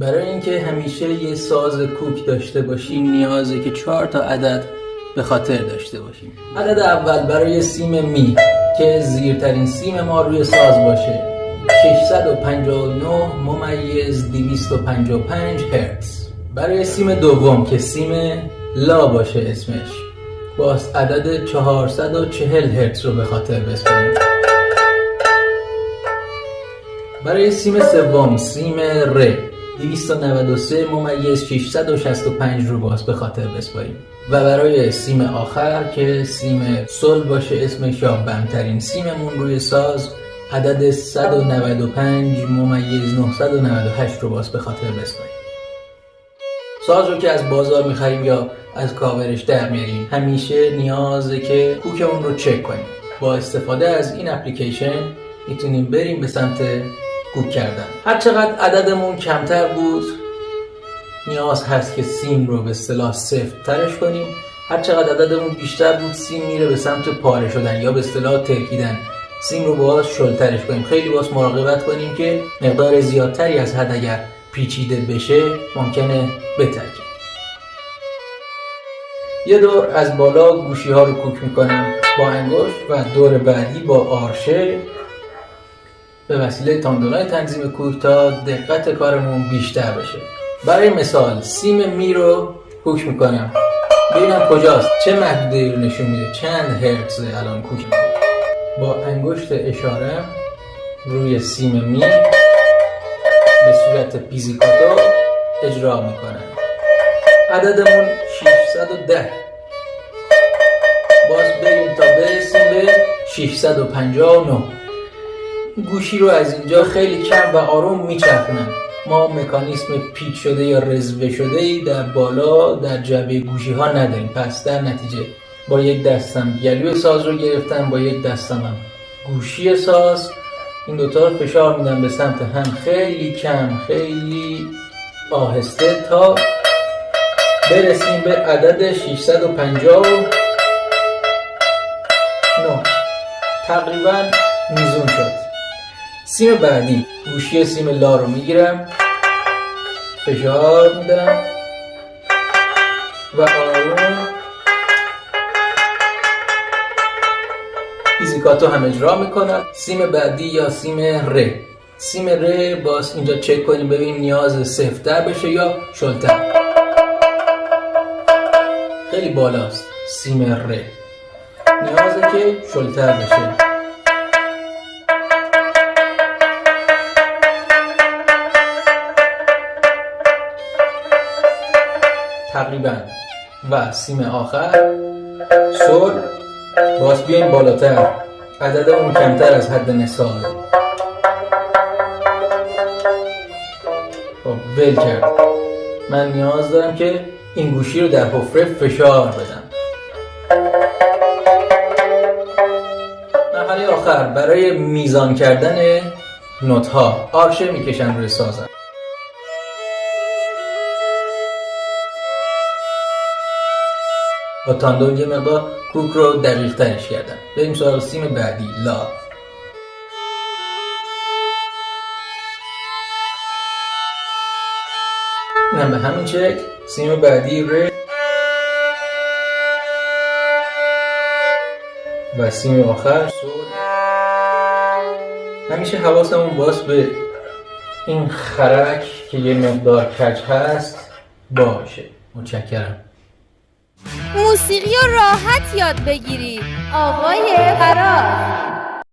برای اینکه همیشه یه ساز کوک داشته باشیم نیازه که 4 تا عدد به خاطر داشته باشیم. عدد اول برای سیم می که زیرترین سیم ما روی ساز باشه 659/255 هرتز. برای سیم دوم که سیم لا باشه اسمش باز عدد 440 هرتز رو به خاطر بسپاریم. برای سیم سوم سیم ر 293/665 رو باز به خاطر بسپاریم. و برای سیم آخر که سیم سل باشه اسمش یا بمترین سیممون روی ساز عدد 195/998 رو باز به خاطر بسپاریم. ساز رو که از بازار میخریم یا از کاورش در میاریم همیشه نیازه که کوکمون رو چک کنیم. با استفاده از این اپلیکیشن میتونیم بریم به سمت کوک کردن. هر چقدر عددمون کمتر بود نیاز هست که سیم رو به اصطلاح صفر ترش کنیم. هر چقدر عددمون بیشتر بود سیم میره به سمت پاره شدن یا به اصطلاح ترکیدن. سیم رو باز شلترش کنیم. خیلی باز مراقبت کنیم که مقدار زیادتری از حد اگر پیچیده بشه ممکنه بترکه. یه دور از بالا گوشی ها رو کوک میکنم با انگشت و دور بعدی با آرشه به وسیله تاندونای تنظیم کوک تا دقت کارمون بیشتر بشه. برای مثال سیم می رو کوک میکنم ببینم کجاست، چه محدوده‌ای رو نشون میده، چند هرتز الان کوک میکنم. با انگشت اشاره روی سیم می به صورت پیزیکاتو اجرا میکنم. عددمون 610. باز بریم تا برسیم به 659. گوشی رو از اینجا خیلی کم و آروم میچرخونم. ما مکانیسم پیچ شده یا رزوه شده ای در بالا در جبهه گوشی ها نداریم. پس در نتیجه با یک دستم گلوی ساز رو گرفتم، با یک دستم هم گوشی ساز. این دوتا رو فشار میدم به سمت هم خیلی کم خیلی آهسته تا برسیم به عدد 659. تقریبا میزون شد. سیم بعدی گوشی سیم لا رو میگیرم فشار میدم و آروم پیزیکاتو هم اجرا میکنم. سیم بعدی یا سیم ر. سیم ر باز اینجا چک کنیم ببینیم نیاز صفر بشه یا شلتر. خیلی بالاست سیم ر، نیازه که شلتر بشه. تقریبا. و سیم آخر سل. باز بیایم بالاتر، عددمون کمتر از حد نصابه. خب ول کرد. من نیاز دارم که این گوشی رو در حفره فشار بدم. مرحله آخر برای میزان کردن نوت ها آرشه میکشن روی سازم. با تاندون یه مقدار کوک رو دقیق ترش کردم. بریم سراغ سیم بعدی لا. اینم به همین شکل. سیم بعدی ر و سیم آخر سل. همیشه حواسمون باز به این خرک که یه مقدار کج هست باشه. متشکرم. موسیقی رو راحت یاد بگیرید. آقای فراز.